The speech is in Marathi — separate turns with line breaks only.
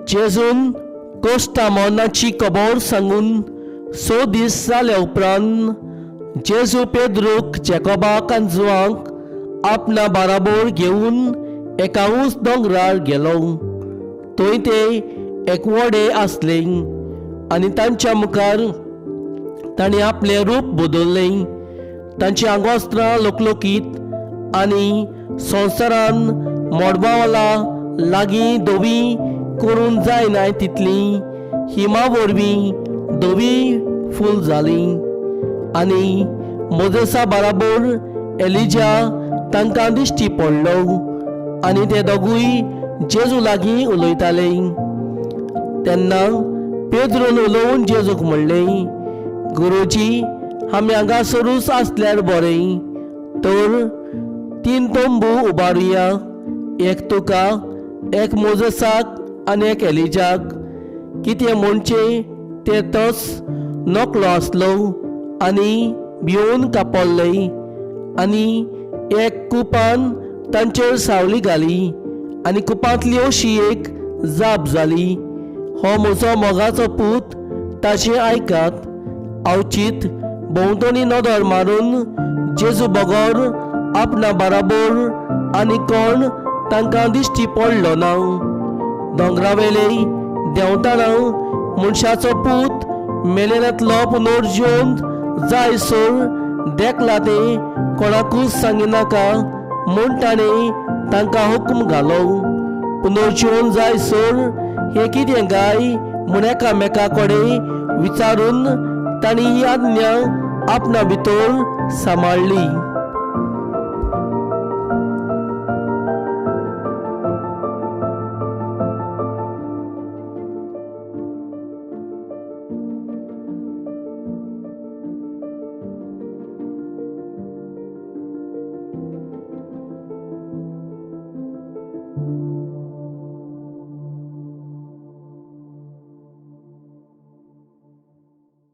जेजून कोस्टामोनाची खबर सांगून 6 दीस जाल्या उपरांत जेजू पेद्रूक जॅकोबाक आनी जुआंक आपणा बाराबर घेवन एका उंच दोंगरार गेलो. थंय ते एक वडे आसले आनी तांच्या मुखार ताणें आपलें रूप बदल्लें. तांची आंगवस्त्रां लोकलोकीत आनी संवसारान मोडबावाला लागीं धवी करूंक जायना तितली हिमा वरवीं धवी फूल जालीं. आनी मोजेसा बाराबर एलिजा तांकां दिश्टी पडलो आनी ते दोगूय जेजू लागीं उलयताले. तेन्ना पेद्रून उलोवन जेजूक म्हणलें, गुरुजी, आमी हांगासरूच आसल्यार बरें. तर 3 तंबू उबारुया, एक तुका, एक मोजेसाक आनी एक एलिजाक. कितें म्हणचे ते तोच नकलो आसलो आनी भिवून कापल्ले. आनी एक कुपान तांचेर सावली घाली आनी कुपांतली अशी एक जाप जाली, हो म्हजो मोगाचो पूत, ताचें आयकात. अवचीत भोंवतणी नदर मारून जेजू बगोर आपणा बाराबर आनी कोण तांकां दिश्टी पडलो ना. दोंगरावेले देंवताना मनशाचो पूत मेलेल्यांतलो पुनर्जीवन जायसर देखला ते कोणाकूच सांगिनाका म्हूण ताणें तांकां हुक्म घालो. पुनर्जीवन जायसर हें कितें गाय म्हूण एकामेका कडेन विचारून तांणी ही आज्ञा आपणा भितर सांबाळली.